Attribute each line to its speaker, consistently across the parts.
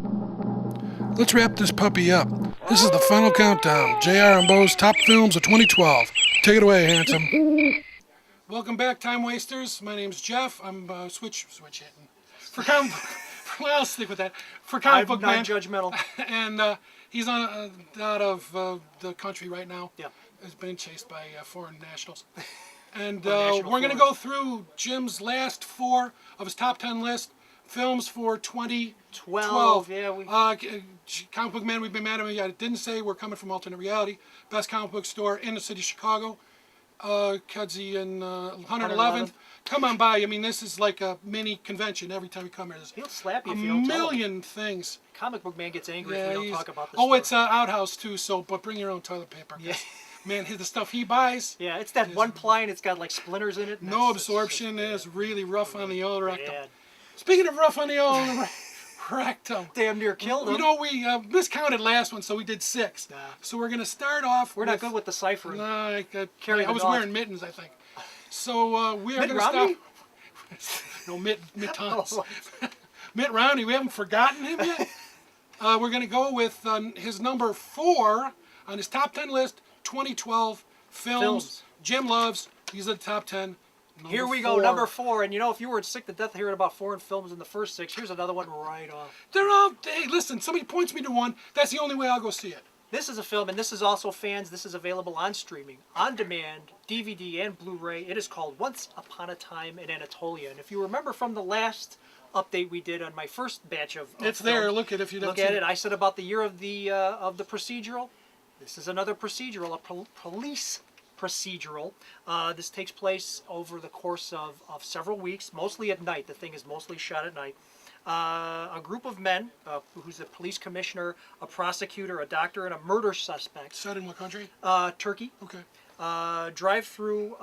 Speaker 1: Let's wrap this puppy up. This is the final countdown. JR and Bo's top films of 2012. Take it away, handsome. Welcome back, time wasters. My name's Jeff. I'm switch hitting. Well, I'll stick with that. For comic book man.
Speaker 2: Non-judgmental.
Speaker 1: And he's out of the country right now.
Speaker 2: Yeah.
Speaker 1: He's been chased by foreign nationals. And
Speaker 2: national
Speaker 1: we're going to go through Jim's last 4 of his top 10 list. Films for 2012.
Speaker 2: Yeah,
Speaker 1: Comic Book Man, we've been mad at me. I didn't say we're coming from Alternate Reality. Best comic book store in the city of Chicago. Kedzie and 111th. Come on by. I mean, this is like a mini convention every time you come here. There's
Speaker 2: he'll slap you
Speaker 1: a
Speaker 2: if you don't tell him.
Speaker 1: million things.
Speaker 2: Comic Book Man gets angry if we don't talk about this.
Speaker 1: Oh,
Speaker 2: store.
Speaker 1: it's outhouse too. So, but bring your own toilet paper.
Speaker 2: Yeah.
Speaker 1: Man, the stuff he buys.
Speaker 2: Yeah, it's that one ply and it's got like splinters in it.
Speaker 1: No absorption. Is really rough on the old rectum.
Speaker 2: Bad.
Speaker 1: Speaking of rough on the old rectum.
Speaker 2: Damn near killed him.
Speaker 1: You know, we miscounted last one, so we did 6.
Speaker 2: Nah.
Speaker 1: So we're going to start off
Speaker 2: We're not good with the ciphering.
Speaker 1: No, I
Speaker 2: Carry
Speaker 1: was
Speaker 2: the dog.
Speaker 1: wearing mittens, I think. So we are
Speaker 2: Mitt
Speaker 1: going to stop.
Speaker 2: Romney?
Speaker 1: No, Mitt Thomas.
Speaker 2: Oh.
Speaker 1: Mitt Romney, we haven't forgotten him yet. We're going to go with his number 4 on his top 10 list, 2012 films. Jim loves. These are the top 10.
Speaker 2: Here we go, number 4. And you know, if you were sick to death hearing about foreign films in the first 6, here's another one right off.
Speaker 1: They're all, hey, listen, somebody points me to one. That's the only way I'll go see it.
Speaker 2: This is a film, and this is also, fans, this is available on streaming, on demand, DVD and Blu-ray. It is called Once Upon a Time in Anatolia. And if you remember from the last update we did on my first batch of
Speaker 1: It's
Speaker 2: films,
Speaker 1: there. Look at it if you don't
Speaker 2: look
Speaker 1: see
Speaker 2: at it. I said about the year of the procedural. This is another procedural, a police procedural. This takes place over the course of several weeks, mostly at night. The thing is mostly shot at night. A group of men, who's a police commissioner, a prosecutor, a doctor, and a murder suspect.
Speaker 1: Set in what country?
Speaker 2: Turkey.
Speaker 1: Okay.
Speaker 2: Drive through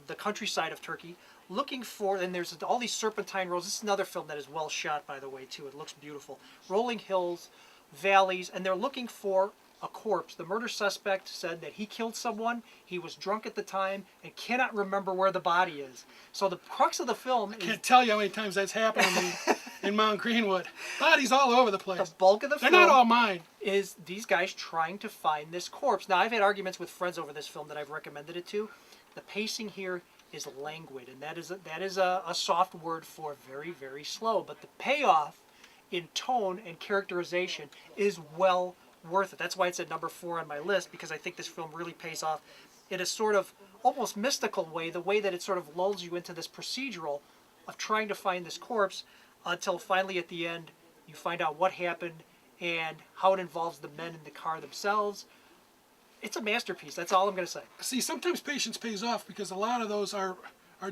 Speaker 2: the countryside of Turkey, looking for, and there's all these serpentine roads. This is another film that is well shot, by the way, too. It looks beautiful. Rolling hills, valleys, and they're looking for a corpse. The murder suspect said that he killed someone, he was drunk at the time, and cannot remember where the body is. So the crux of the film is...
Speaker 1: Can't tell you how many times that's happened in Mount Greenwood. Bodies all over the place.
Speaker 2: The bulk of the
Speaker 1: They're
Speaker 2: film...
Speaker 1: not all mine.
Speaker 2: ...is these guys trying to find this corpse. Now, I've had arguments with friends over this film that I've recommended it to. The pacing here is languid, and that is a soft word for very, very slow. But the payoff in tone and characterization is well worth it. That's why it's at number 4 on my list, because I think this film really pays off in a sort of almost mystical way, the way that it sort of lulls you into this procedural of trying to find this corpse until finally at the end you find out what happened and how it involves the men in the car themselves. It's a masterpiece. That's all I'm going to say.
Speaker 1: See, sometimes patience pays off because a lot of those are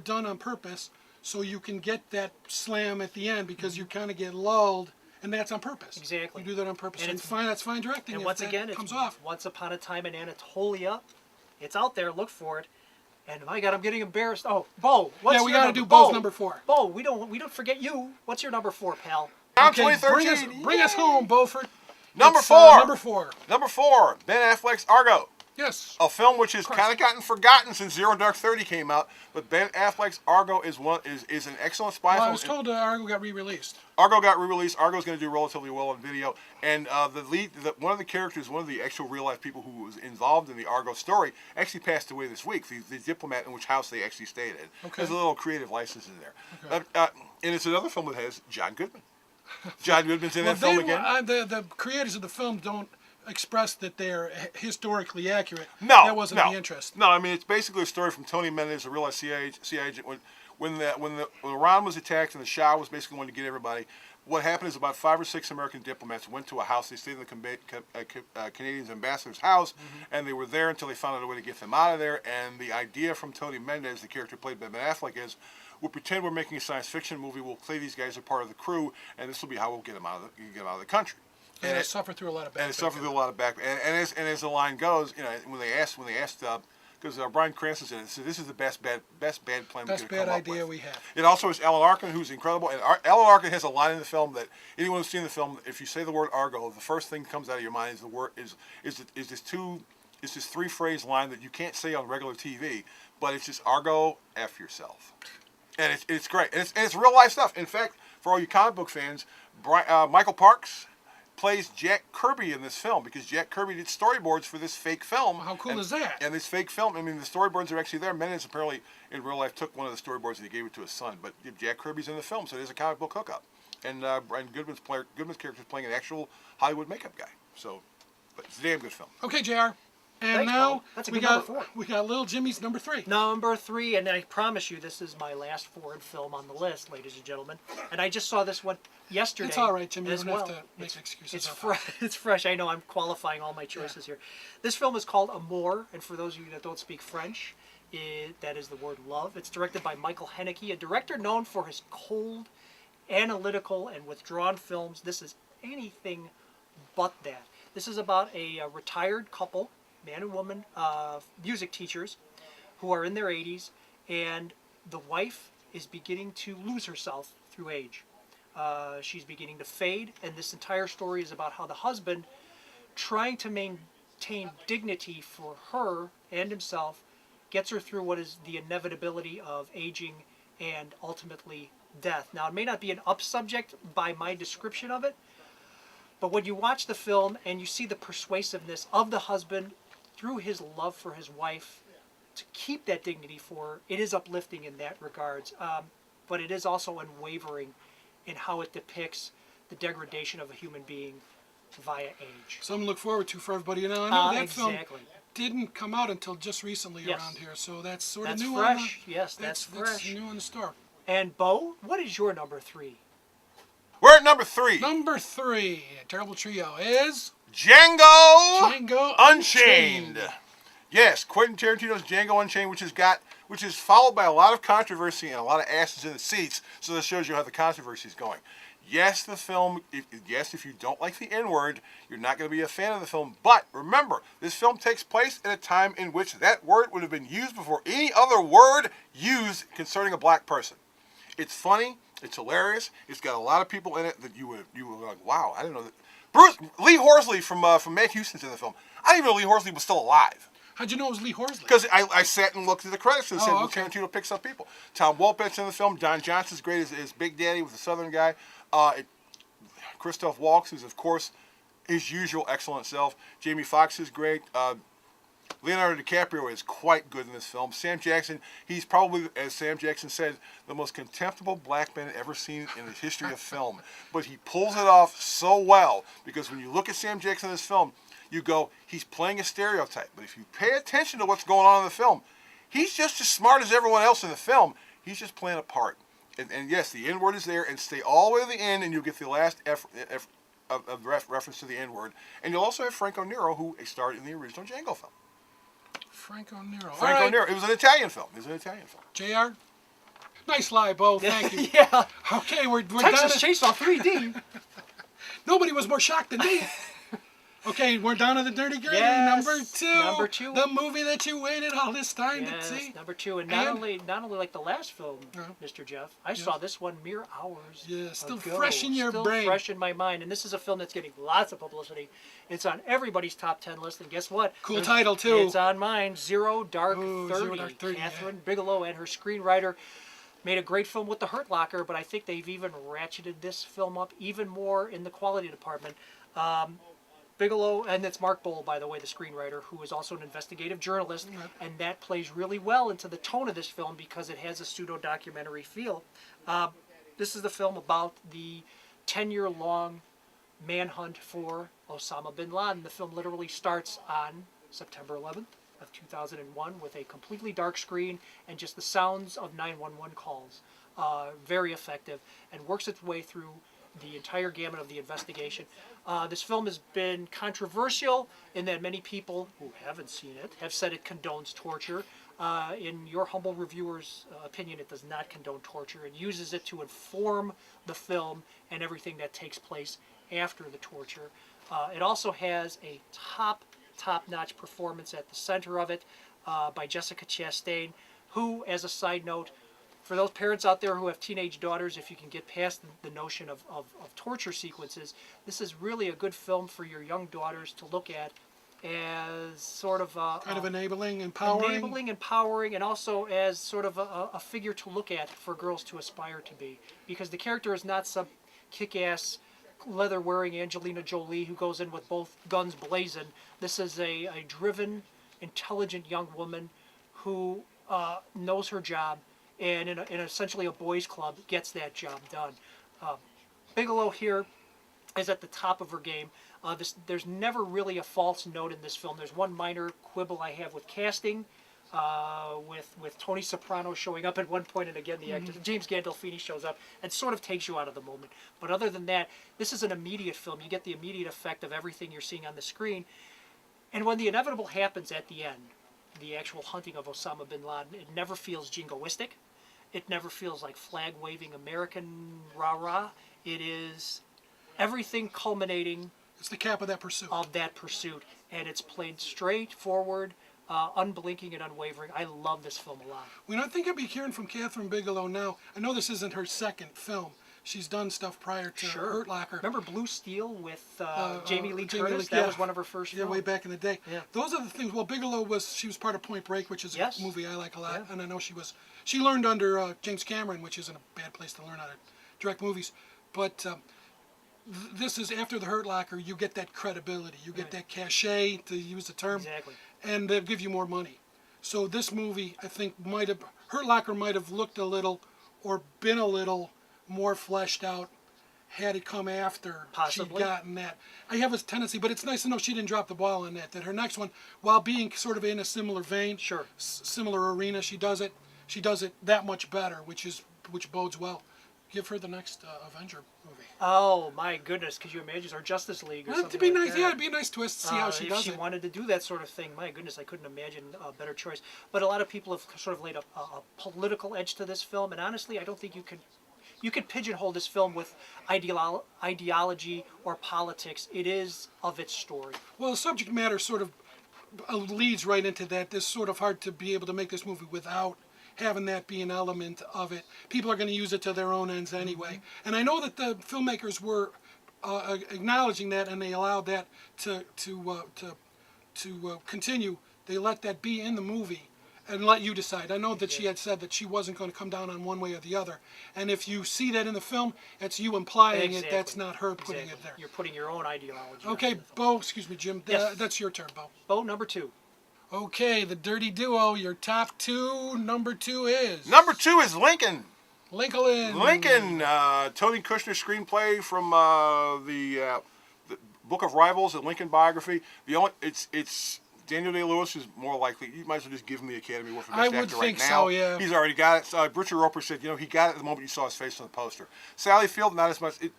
Speaker 1: done on purpose so you can get that slam at the end because you kind of get lulled. And that's on purpose.
Speaker 2: Exactly.
Speaker 1: You do that on purpose.
Speaker 2: And
Speaker 1: And
Speaker 2: it's
Speaker 1: fine. That's fine directing.
Speaker 2: And
Speaker 1: if
Speaker 2: once
Speaker 1: that
Speaker 2: again,
Speaker 1: comes
Speaker 2: it's
Speaker 1: off.
Speaker 2: Once Upon a Time in Anatolia. It's out there. Look for it. And my God, I'm getting embarrassed. Oh, Bo, what's
Speaker 1: Yeah, we
Speaker 2: your
Speaker 1: got to
Speaker 2: number?
Speaker 1: do
Speaker 2: Bo,
Speaker 1: Bo's number 4.
Speaker 2: Bo, we don't forget you. What's your number 4, pal?
Speaker 1: Okay,
Speaker 3: 2013.
Speaker 1: bring us home, Beaufort.
Speaker 3: Number
Speaker 1: It's,
Speaker 3: 4.
Speaker 1: Number 4.
Speaker 3: Number 4, Ben Affleck's Argo.
Speaker 1: Yes.
Speaker 3: A film which has kind of gotten forgotten since Zero Dark 30 came out, but Ben Affleck's Argo is an excellent spy
Speaker 1: Well, I
Speaker 3: film.
Speaker 1: was told Argo got re-released.
Speaker 3: Argo got re-released. Argo's going to do relatively well on video, and one of the characters, one of the actual real-life people who was involved in the Argo story, actually passed away this week. The diplomat in which house they actually stayed in.
Speaker 1: Okay.
Speaker 3: There's a little creative license in there,
Speaker 1: Okay.
Speaker 3: and it's another film that has John Goodman. John Goodman's in that film again.
Speaker 1: The creators of the film don't express that they're historically accurate.
Speaker 3: No,
Speaker 1: that wasn't the interest.
Speaker 3: No, I mean it's basically a story from Tony Mendez, a real CIA agent. When Iran was attacked and the Shah was basically wanting to get everybody, what happened is about 5 or 6 American diplomats went to a house. They stayed in the Canadian ambassador's house, and they were there until they found out a way to get them out of there. And the idea from Tony Mendez, the character played by Ben Affleck, is we'll pretend we're making a science fiction movie. We'll play these guys are part of the crew, and this will be how we'll get them out of the country.
Speaker 1: And it suffered through a lot of back.
Speaker 3: And it suffered through a lot of back. And as the line goes, you know, when they asked, because Bryan Cranston said, so this is the best bad plan we
Speaker 1: Best
Speaker 3: could
Speaker 1: bad
Speaker 3: come up
Speaker 1: idea
Speaker 3: with.
Speaker 1: we have.
Speaker 3: It also is Alan Arkin, who's incredible. And Alan Arkin has a line in the film that anyone who's seen the film, if you say the word Argo, the first thing that comes out of your mind is the word is this 3-phrase line that you can't say on regular TV, but it's just Argo, F yourself. And it's great. And it's real life stuff. In fact, for all you comic book fans, Michael Parks plays Jack Kirby in this film because Jack Kirby did storyboards for this fake film.
Speaker 1: How cool is that?
Speaker 3: And this fake film, I mean, the storyboards are actually there. Menace apparently in real life took one of the storyboards and he gave it to his son. But Jack Kirby's in the film, so it is a comic book hookup. And Brian Goodman's character is playing an actual Hollywood makeup guy. So, but it's a damn good film.
Speaker 1: Okay, JR. And
Speaker 2: Thanks,
Speaker 1: now
Speaker 2: Paul. That's a
Speaker 1: we
Speaker 2: good
Speaker 1: got
Speaker 2: number 4.
Speaker 1: we got Little Jimmy's number 3.
Speaker 2: Number 3, and I promise you this is my last foreign film on the list, ladies and gentlemen. And I just saw this one yesterday.
Speaker 1: It's all right, Jimmy. You
Speaker 2: as
Speaker 1: don't
Speaker 2: well.
Speaker 1: have to make excuses.
Speaker 2: It's
Speaker 1: about
Speaker 2: it's fresh. I know I'm qualifying all my choices here. This film is called Amour, and for those of you that don't speak French, that is the word love. It's directed by Michael Haneke, a director known for his cold, analytical, and withdrawn films. This is anything but that. This is about a retired couple, man and woman, music teachers, who are in their 80s, and the wife is beginning to lose herself through age. She's beginning to fade, and this entire story is about how the husband, trying to maintain dignity for her and himself, gets her through what is the inevitability of aging and ultimately death. Now, it may not be an up subject by my description of it, but when you watch the film and you see the persuasiveness of the husband through his love for his wife to keep that dignity for her, it is uplifting in that regards. But it is also unwavering in how it depicts the degradation of a human being via age.
Speaker 1: Something to look forward to for everybody. You know, I know that
Speaker 2: Exactly.
Speaker 1: film didn't come out until just recently
Speaker 2: Yes.
Speaker 1: around here, so that's sort
Speaker 2: That's
Speaker 1: of new.
Speaker 2: fresh.
Speaker 1: On
Speaker 2: Yes, that's
Speaker 1: That's
Speaker 2: fresh.
Speaker 1: new in the store.
Speaker 2: And Bo, what is your number 3?
Speaker 3: We're at number 3.
Speaker 1: Number 3, Terrible Trio is
Speaker 3: Django
Speaker 1: Django
Speaker 3: Unchained. Yes, Quentin Tarantino's Django Unchained, which is followed by a lot of controversy and a lot of asses in the seats. So this shows you how the controversy is going. Yes, the film. If you don't like the N-word, you're not going to be a fan of the film. But remember, this film takes place at a time in which that word would have been used before any other word used concerning a black person. It's funny. It's hilarious. It's got a lot of people in it that you were like, wow, I didn't know that. Lee Horsley from Mad Houston's in the film. I didn't even know Lee Horsley was still alive.
Speaker 1: How'd you know it was Lee Horsley?
Speaker 3: Because I sat and looked at the credits and said, well,
Speaker 1: okay.
Speaker 3: Tarantino picks up people. Tom Wolpett's in the film. Don Johnson's great as Big Daddy with the Southern guy. Christoph Waltz, who's, of course, his usual excellent self. Jamie Foxx is great. Leonardo DiCaprio is quite good in this film. Sam Jackson, he's probably, as Sam Jackson said, the most contemptible black man ever seen in the history of film. But he pulls it off so well, because when you look at Sam Jackson in this film, you go, he's playing a stereotype. But if you pay attention to what's going on in the film, he's just as smart as everyone else in the film. He's just playing a part. And yes, the N-word is there, and stay all the way to the end, and you'll get the last reference to the N-word. And you'll also have Franco Nero, who starred in the original Django film.
Speaker 1: Franco Nero.
Speaker 3: Franco Nero. It was an Italian film.
Speaker 1: JR? Nice lie, Bo. Thank you.
Speaker 2: Yeah.
Speaker 1: Okay, we're done.
Speaker 2: Texas Chainsaw 3D.
Speaker 1: Nobody was more shocked than me. Okay, we're down to the dirty gritty.
Speaker 2: Yes,
Speaker 1: Number 2.
Speaker 2: number 2.
Speaker 1: The movie that you waited all this time to
Speaker 2: Yes,
Speaker 1: see.
Speaker 2: number 2, and not
Speaker 1: And-
Speaker 2: only like the last film, Mr. Jeff, I saw this one mere hours
Speaker 1: Yeah, still
Speaker 2: ago.
Speaker 1: fresh in your
Speaker 2: Still
Speaker 1: brain.
Speaker 2: fresh in my mind, and this is a film that's getting lots of publicity. It's on everybody's top 10 list, and guess what?
Speaker 1: Cool title, too.
Speaker 2: It's on mine. Zero Dark
Speaker 1: Ooh,
Speaker 2: 30.
Speaker 1: Zero Dark 30,
Speaker 2: Catherine Bigelow and her screenwriter made a great film with The Hurt Locker, but I think they've even ratcheted this film up even more in the quality department. Bigelow, and it's Mark Bowl, by the way, the screenwriter, who is also an investigative journalist, and that plays really well into the tone of this film because it has a pseudo-documentary feel. This is the film about the 10-year-long manhunt for Osama bin Laden. The film literally starts on September 11th of 2001 with a completely dark screen and just the sounds of 911 calls. Very effective, and works its way through the entire gamut of the investigation. This film has been controversial in that many people who haven't seen it have said it condones torture. In your humble reviewer's opinion, it does not condone torture. It uses it to inform the film and everything that takes place after the torture. It also has a top-notch performance at the center of it by Jessica Chastain, who, as a side note, for those parents out there who have teenage daughters, if you can get past the notion of torture sequences, this is really a good film for your young daughters to look at as sort of
Speaker 1: Kind of enabling, empowering.
Speaker 2: enabling, empowering, and also as sort of a figure to look at for girls to aspire to be. Because the character is not some kick-ass leather-wearing Angelina Jolie who goes in with both guns blazing. This is a driven, intelligent young woman who knows her job, and in essentially a boys' club gets that job done. Bigelow here is at the top of her game. There's never really a false note in this film. There's one minor quibble I have with casting, with Tony Soprano showing up at one point, and again the actor James Gandolfini shows up and sort of takes you out of the moment. But other than that, this is an immediate film. You get the immediate effect of everything you're seeing on the screen. And when the inevitable happens at the end, the actual hunting of Osama bin Laden, it never feels jingoistic. It never feels like flag-waving American rah-rah. It is everything culminating
Speaker 1: It's the cap of that pursuit.
Speaker 2: of that pursuit, and it's played straightforward, unblinking and unwavering. I love this film a lot.
Speaker 1: We don't think I'd be hearing from Catherine Bigelow now. I know this isn't her second film. She's done stuff prior to Hurt Locker.
Speaker 2: Remember Blue Steel with Jamie Lee
Speaker 1: Jamie
Speaker 2: Curtis?
Speaker 1: Lee-
Speaker 2: That
Speaker 1: yeah.
Speaker 2: was one of her first
Speaker 1: Yeah,
Speaker 2: films.
Speaker 1: way back in the day.
Speaker 2: Yeah.
Speaker 1: Those are the things. Well, Bigelow she was part of Point Break, which is
Speaker 2: Yes.
Speaker 1: a movie I like a lot,
Speaker 2: Yeah.
Speaker 1: and I know she learned under James Cameron, which isn't a bad place to learn how to direct movies. But this is after the Hurt Locker. You get that credibility, you get
Speaker 2: Right.
Speaker 1: that cachet, to use the term,
Speaker 2: Exactly.
Speaker 1: and they'll give you more money. So this movie, I think, Hurt Locker might have looked a little, or been a little more fleshed out had it come after
Speaker 2: Possibly.
Speaker 1: she'd gotten that. I have a tendency, but it's nice to know she didn't drop the ball on that. That her next one, while being sort of in a similar vein,
Speaker 2: Sure.
Speaker 1: similar arena, she does it that much better, which bodes well. Give her the next Avenger movie.
Speaker 2: Oh my goodness! Could you imagine our Justice League or
Speaker 1: Well,
Speaker 2: something
Speaker 1: it'd be
Speaker 2: like
Speaker 1: nice.
Speaker 2: that?
Speaker 1: Yeah, it'd be a nice twist to see how she
Speaker 2: if
Speaker 1: does
Speaker 2: she
Speaker 1: it.
Speaker 2: wanted to do that sort of thing, my goodness, I couldn't imagine a better choice. But a lot of people have sort of laid a political edge to this film, and honestly, I don't think you could pigeonhole this film with ideology or politics. It is of its story.
Speaker 1: Well, the subject matter sort of leads right into that. It's sort of hard to be able to make this movie without having that be an element of it. People are going to use it to their own ends anyway. And I know that the filmmakers were acknowledging that, and they allowed that to continue. They let that be in the movie and let you decide. I know that she had said that she wasn't going to come down on one way or the other. And if you see that in the film, it's you implying it. That's not her putting it there.
Speaker 2: You're putting your own ideology.
Speaker 1: Okay,
Speaker 2: onto the film.
Speaker 1: Bo, excuse me, Jim.
Speaker 2: Yes.
Speaker 1: That's your turn, Bo.
Speaker 2: Bo, number 2.
Speaker 1: Okay, the Dirty Duo, your top two. Number 2 is
Speaker 3: Number 2 is Lincoln.
Speaker 1: Lincoln.
Speaker 3: Lincoln, Tony Kushner screenplay from the Book of Rivals, a Lincoln biography. It's Daniel Day-Lewis is more likely. You might as well just give him the Academy Award for Best
Speaker 1: I
Speaker 3: Actor
Speaker 1: would
Speaker 3: right
Speaker 1: think
Speaker 3: now.
Speaker 1: so, yeah.
Speaker 3: He's already got it. Richard Roper said, he got it the moment you saw his face on the poster. Sally Field, not as much. It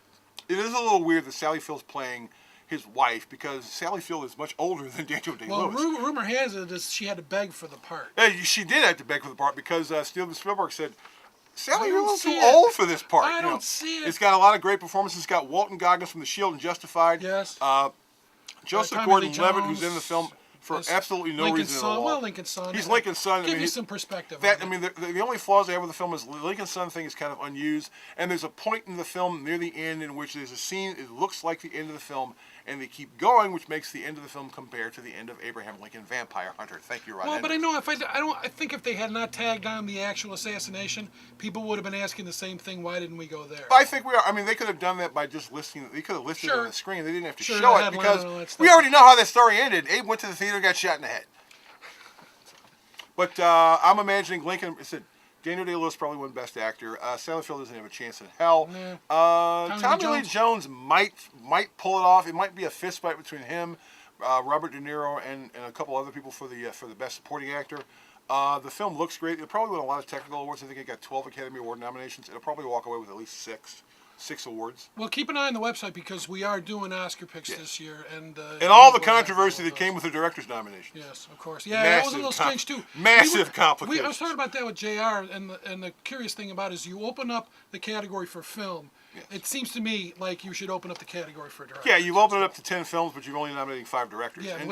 Speaker 3: is a little weird that Sally Field's playing his wife, because Sally Field is much older than Daniel
Speaker 1: Well,
Speaker 3: Day-Lewis.
Speaker 1: rumor has it is she had to beg for the part.
Speaker 3: She did have to beg for the part because Steven Spielberg said, Sally,
Speaker 1: I
Speaker 3: you're a
Speaker 1: don't
Speaker 3: little too
Speaker 1: see it.
Speaker 3: old for this part.
Speaker 1: I don't see it.
Speaker 3: It's got a lot of great performances. It's got Walton Goggins from The Shield and Justified.
Speaker 1: Yes.
Speaker 3: Joseph
Speaker 1: Tommy Lee
Speaker 3: Gordon-Levitt,
Speaker 1: Jones
Speaker 3: who's in the film for
Speaker 1: is
Speaker 3: absolutely no
Speaker 1: Lincoln's
Speaker 3: reason
Speaker 1: son.
Speaker 3: at all.
Speaker 1: Well, Lincoln's son.
Speaker 3: He's Lincoln's son.
Speaker 1: Give you some perspective.
Speaker 3: That,
Speaker 1: on it.
Speaker 3: the only flaws I have with the film is Lincoln's son thing is kind of unused, and there's a point in the film near the end in which there's a scene. It looks like the end of the film, and they keep going, which makes the end of the film compare to the end of Abraham Lincoln Vampire Hunter. Thank you, Ron.
Speaker 1: Well, but I
Speaker 3: Enders.
Speaker 1: know I think if they had not tagged on the actual assassination, people would have been asking the same thing. Why didn't we go there?
Speaker 3: I think we are. I mean, they could have done that by just listing. They could have listed it
Speaker 1: Sure.
Speaker 3: on the screen. They didn't have to
Speaker 1: Sure,
Speaker 3: show
Speaker 1: the
Speaker 3: it
Speaker 1: headline
Speaker 3: because
Speaker 1: and all that stuff.
Speaker 3: we already know how that story ended. Abe went to the theater and got shot in the head. But I'm imagining Lincoln. I said Daniel Day-Lewis probably won Best Actor. Sally Field doesn't have a chance in hell. Tommy Lee Jones might pull it off. It might be a fist fight between him, Robert De Niro, and a couple other people for the Best Supporting Actor. The film looks great. It'll probably win a lot of technical awards. I think it got 12 Academy Award nominations. It'll probably walk away with at least six awards.
Speaker 1: Well, keep an eye on the website because we are doing Oscar picks this year, and
Speaker 3: all the controversy that came with the director's nomination.
Speaker 1: Yes, of course. Yeah, that was a little strange too.
Speaker 3: Massive
Speaker 1: I
Speaker 3: complications.
Speaker 1: was talking about that with JR, and the curious thing about it is you open up the category for film.
Speaker 3: Yes.
Speaker 1: It seems to me like you should open up the category for director.
Speaker 3: Yeah, you've opened it up to 10 films, but you're only nominating 5 directors.
Speaker 1: Yeah,
Speaker 3: And-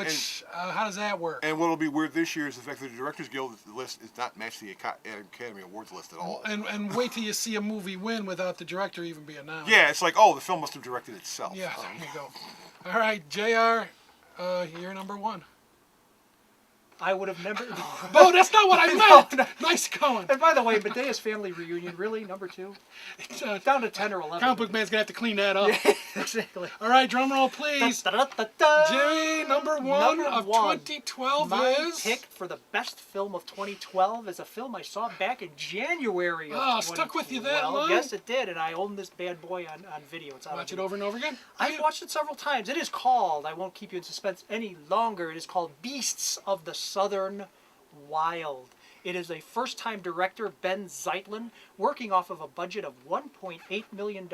Speaker 1: how does that work?
Speaker 3: And what'll be weird this year is the fact that the Directors Guild list is not matched the Academy Awards list at all.
Speaker 1: And wait till you see a movie win without the director even being announced.
Speaker 3: Yeah, it's like, oh, the film must have directed itself.
Speaker 1: Yeah, there you go. All right, JR, you're number 1.
Speaker 2: I would have never.
Speaker 1: Bo, that's not what I meant. Nice going.
Speaker 2: And by the way, Medea's family reunion, really number 2, down to 10 or 11.
Speaker 1: Comic book man's gonna have to clean that up.
Speaker 2: Exactly.
Speaker 1: All right, drum roll, please.
Speaker 2: Da-da-da-da-da.
Speaker 1: Jimmy, number one
Speaker 2: Number
Speaker 1: of
Speaker 2: one.
Speaker 1: 2012
Speaker 2: My
Speaker 1: is.
Speaker 2: pick for the best film of 2012 is a film I saw back in January of
Speaker 1: Oh, stuck with you that
Speaker 2: 2012.
Speaker 1: long?
Speaker 2: Yes, it did, and I own this bad boy on video. It's out
Speaker 1: Watch it
Speaker 2: on
Speaker 1: over and over again.
Speaker 2: I've watched it several times. It is called, I won't keep you in suspense any longer, it is called Beasts of the Southern Wild. It is a first-time director, Ben Zeitlin, working off of a budget of $1.8 million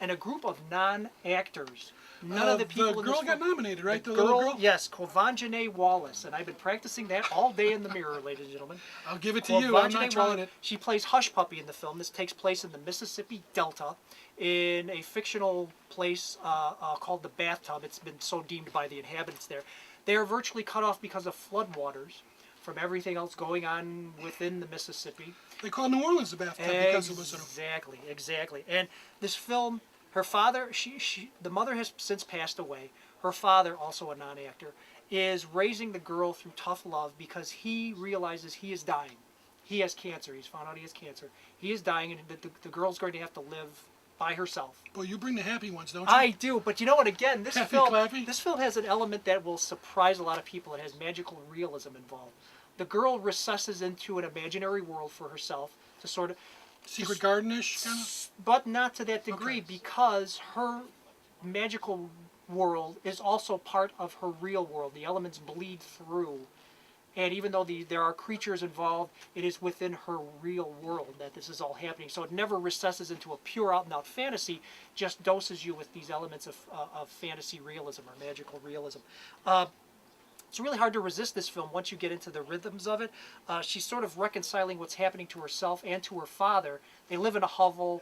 Speaker 2: and a group of non-actors. None of the people
Speaker 1: The
Speaker 2: in
Speaker 1: girl
Speaker 2: this
Speaker 1: got
Speaker 2: film-
Speaker 1: nominated, right?
Speaker 2: The
Speaker 1: little
Speaker 2: girl, yes, Quvenzhané Wallace, and I've been practicing that all day in the mirror, ladies and gentlemen.
Speaker 1: I'll give it to you. I'm
Speaker 2: Quvenzhané
Speaker 1: not trying
Speaker 2: Wallace,
Speaker 1: it.
Speaker 2: She plays Hush Puppy in the film. This takes place in the Mississippi Delta, in a fictional place called the Bathtub. It's been so deemed by the inhabitants there. They are virtually cut off because of floodwaters from everything else going on within the Mississippi.
Speaker 1: They call New Orleans the bathtub because it was sort of.
Speaker 2: Exactly. And this film, her father, the mother has since passed away. Her father, also a non-actor, is raising the girl through tough love because he realizes he is dying. He has cancer. He's found out he has cancer. He is dying, and the girl's going to have to live by herself.
Speaker 1: Boy, you bring the happy ones, don't you?
Speaker 2: I do, but you know what? Again, this
Speaker 1: Happy
Speaker 2: film,
Speaker 1: clappy?
Speaker 2: this film has an element that will surprise a lot of people. It has magical realism involved. The girl recesses into an imaginary world for herself to sort of,
Speaker 1: Secret Garden-ish, kind of.
Speaker 2: but not to that degree,
Speaker 1: Okay.
Speaker 2: because her magical world is also part of her real world. The elements bleed through. And even though there are creatures involved, it is within her real world that this is all happening. So it never recesses into a pure out-and-out fantasy, just doses you with these elements of fantasy realism or magical realism. It's really hard to resist this film once you get into the rhythms of it. She's sort of reconciling what's happening to herself and to her father. They live in a hovel.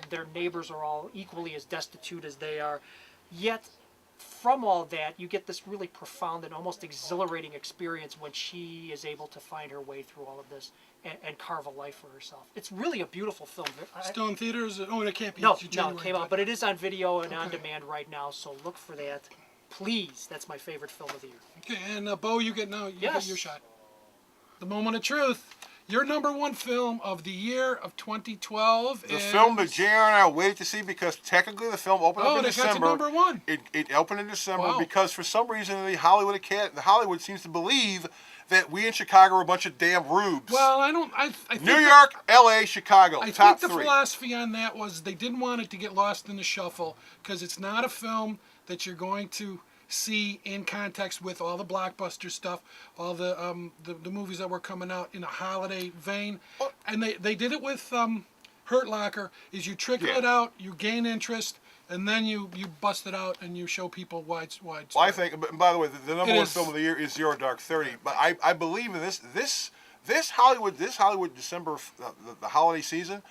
Speaker 2: Their neighbors are all equally as destitute as they are. Yet, from all that, you get this really profound and almost exhilarating experience when she is able to find her way through all of this and carve a life for herself. It's really a beautiful film.
Speaker 1: Still in theaters? Oh, it can't be.
Speaker 2: No,
Speaker 1: It's
Speaker 2: it
Speaker 1: January,
Speaker 2: came out, but it is on video and on demand right now, so look for that. Please, that's my favorite film of the year.
Speaker 1: Okay, and Bo, you get now. You get
Speaker 2: Yes.
Speaker 1: your shot. The moment of truth. Your number one film of the year of 2012
Speaker 3: The
Speaker 1: is
Speaker 3: film that JR and I waited to see because technically the film opened up in
Speaker 1: they got to
Speaker 3: December.
Speaker 1: number one.
Speaker 3: It opened in December
Speaker 1: Wow.
Speaker 3: because for some reason the Hollywood seems to believe that we in Chicago are a bunch of damn rubes.
Speaker 1: Well, I don't. I think
Speaker 3: New York, L.A., Chicago,
Speaker 1: I
Speaker 3: top
Speaker 1: think the
Speaker 3: three.
Speaker 1: philosophy on that was they didn't want it to get lost in the shuffle because it's not a film that you're going to see in context with all the blockbuster stuff, all the movies that were coming out in a holiday vein, and they did it with Hurt Locker. Is you trickle
Speaker 3: Yeah.
Speaker 1: it out, you gain interest, and then you bust it out and you show people wide.
Speaker 3: Well, I think, but by the way, the number
Speaker 1: It
Speaker 3: one
Speaker 1: is.
Speaker 3: film of the year is Zero Dark 30. But I believe in this Hollywood December the holiday season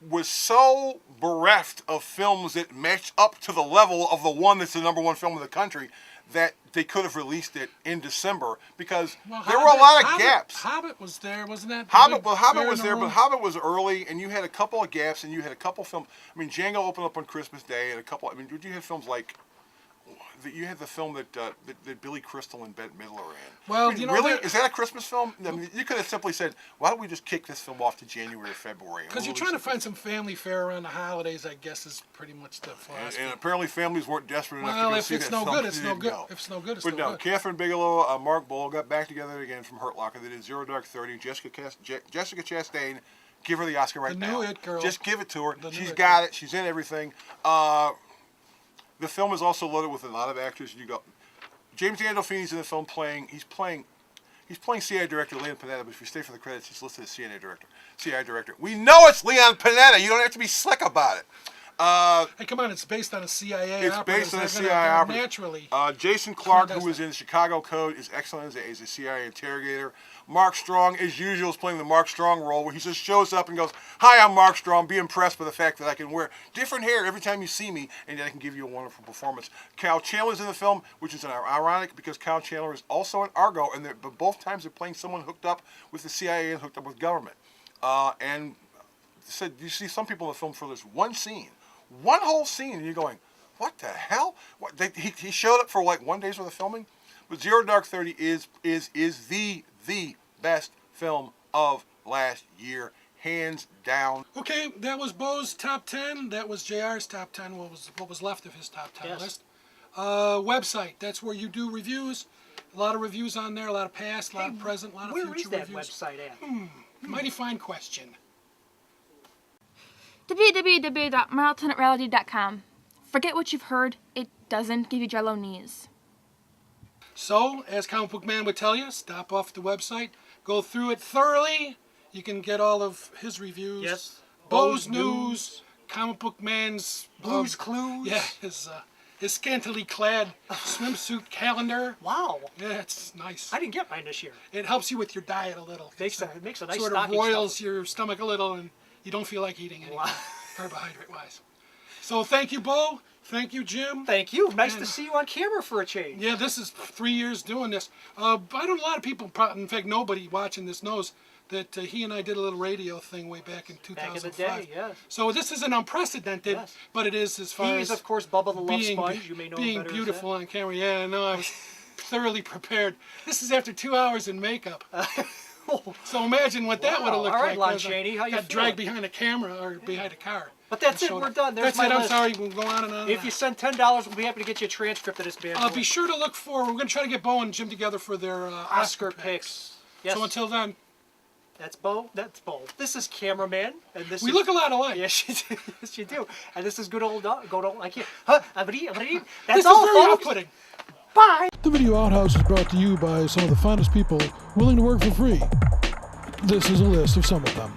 Speaker 3: was so bereft of films that matched up to the level of the one that's the number one film in the country that they could have released it in December because there were a lot of gaps.
Speaker 1: Hobbit was there, wasn't that?
Speaker 3: Hobbit
Speaker 1: Bear
Speaker 3: was
Speaker 1: in the
Speaker 3: there, but
Speaker 1: Room?
Speaker 3: Hobbit was early, and you had a couple of gaps, and you had a couple films. I mean, Django opened up on Christmas Day, and a couple. I mean, you had films like. You had the film that Billy Crystal and Bette Midler are in.
Speaker 1: Well,
Speaker 3: I mean,
Speaker 1: you know,
Speaker 3: really,
Speaker 1: there-
Speaker 3: is that a Christmas film? I mean, you could have simply said, "Why don't we just kick this film off to January or February?"
Speaker 1: Because you're trying to find some family fare around the holidays, I guess, is pretty much the philosophy.
Speaker 3: And apparently, families weren't desperate enough
Speaker 1: Well,
Speaker 3: to go
Speaker 1: if
Speaker 3: see
Speaker 1: it's
Speaker 3: that
Speaker 1: no
Speaker 3: film.
Speaker 1: good, it's
Speaker 3: They
Speaker 1: no
Speaker 3: didn't
Speaker 1: good.
Speaker 3: go.
Speaker 1: If it's no good, it's
Speaker 3: But
Speaker 1: no
Speaker 3: no,
Speaker 1: good.
Speaker 3: Catherine Bigelow, Mark Bull got back together again from Hurt Locker. They did Zero Dark 30. Jessica Chastain, give her the Oscar right
Speaker 1: The
Speaker 3: now.
Speaker 1: new it girl.
Speaker 3: Just give it to her.
Speaker 1: The new
Speaker 3: She's
Speaker 1: it
Speaker 3: got
Speaker 1: girl.
Speaker 3: it. She's in everything. The film is also loaded with a lot of actors. You go, James Gandolfini's in the film playing. He's playing CIA director Leon Panetta. But if you stay for the credits, he's listed as CIA director. We know it's Leon Panetta. You don't have to be slick about it.
Speaker 1: Hey, come on! It's based on a CIA.
Speaker 3: It's
Speaker 1: operative,
Speaker 3: based on a
Speaker 1: so
Speaker 3: CIA
Speaker 1: they're gonna
Speaker 3: operative.
Speaker 1: Naturally.
Speaker 3: Jason Clark, who
Speaker 1: Clandestine.
Speaker 3: was in Chicago Code, is excellent as a CIA interrogator. Mark Strong, as usual, is playing the Mark Strong role, where he just shows up and goes, "Hi, I'm Mark Strong. Be impressed by the fact that I can wear different hair every time you see me, and that I can give you a wonderful performance." Kyle Chandler's in the film, which is ironic because Kyle Chandler is also in Argo, and but both times they're playing someone hooked up with the CIA and hooked up with government. And said you see some people in the film for this one scene. One whole scene, and you're going, what the hell? He showed up for like 1 day's worth of filming, But Zero Dark 30 is the best film of last year, hands down.
Speaker 1: Okay, that was Bo's top 10. That was JR's top 10. What was left of his top 10
Speaker 2: Yes.
Speaker 1: list. Website. That's where you do reviews. A lot of reviews on there. A lot of past, a lot of present, a lot of
Speaker 2: Where
Speaker 1: future
Speaker 2: is that
Speaker 1: reviews.
Speaker 2: website at?
Speaker 1: Mighty fine question.
Speaker 4: www.marltonetrality.com. Forget what you've heard. It doesn't give you jello knees.
Speaker 1: So, as Comic Book Man would tell you, stop off the website, go through it thoroughly. You can get all of his reviews.
Speaker 2: Yes.
Speaker 1: Bo's News, Comic Book Man's
Speaker 2: Blue's Clues.
Speaker 1: Yeah, his scantily clad swimsuit calendar.
Speaker 2: Wow.
Speaker 1: Yeah, it's nice.
Speaker 2: I didn't get mine this year.
Speaker 1: It helps you with your diet a little.
Speaker 2: Makes a nice
Speaker 1: Sort of
Speaker 2: stocking
Speaker 1: roils
Speaker 2: stuffer.
Speaker 1: your stomach a little, and you don't feel like eating anything,
Speaker 2: Wow.
Speaker 1: carbohydrate-wise. So thank you, Bo. Thank you, Jim.
Speaker 2: Thank you. Nice
Speaker 1: And-
Speaker 2: to see you on camera for a change.
Speaker 1: Yeah, this is 3 years doing this. I don't. A lot of people, in fact, nobody watching this knows that he and I did a little radio thing way back in 2005.
Speaker 2: Back in the day, yes.
Speaker 1: So this isn't unprecedented,
Speaker 2: Yes.
Speaker 1: but it is as far
Speaker 2: He
Speaker 1: as
Speaker 2: is, of course, Bubba the Love
Speaker 1: being,
Speaker 2: Sponge. You may know him
Speaker 1: being
Speaker 2: better as
Speaker 1: beautiful
Speaker 2: that.
Speaker 1: on camera. Yeah, no, I was thoroughly prepared. This is after 2 hours in makeup. So imagine what that
Speaker 2: Wow.
Speaker 1: would have looked
Speaker 2: All right,
Speaker 1: like.
Speaker 2: Lon
Speaker 1: as I
Speaker 2: Chaney, how you
Speaker 1: got
Speaker 2: feeling?
Speaker 1: dragged behind a camera or behind a car.
Speaker 2: But that's it.
Speaker 1: Showed
Speaker 2: We're
Speaker 1: up.
Speaker 2: done. There's
Speaker 1: That's
Speaker 2: my
Speaker 1: it. I'm
Speaker 2: list.
Speaker 1: sorry. We'll go on and on.
Speaker 2: If you send $10, we'll be happy to get you a transcript of this band.
Speaker 1: Be sure to look for. We're going to try to get Bo and Jim together for their
Speaker 2: Oscar picks. Yes.
Speaker 1: So until then,
Speaker 2: That's Bo. That's Bo. This is cameraman, and this
Speaker 1: we
Speaker 2: is.
Speaker 1: look a lot alike.
Speaker 2: Yes, you do. Yes, you do. And this is good old. I can't. Huh? That's
Speaker 1: This
Speaker 2: all,
Speaker 1: is very
Speaker 2: folks.
Speaker 1: off-putting.
Speaker 2: Bye.
Speaker 1: The Video Outhouse is brought to you by some of the finest people willing to work for free. This is a list of some of them.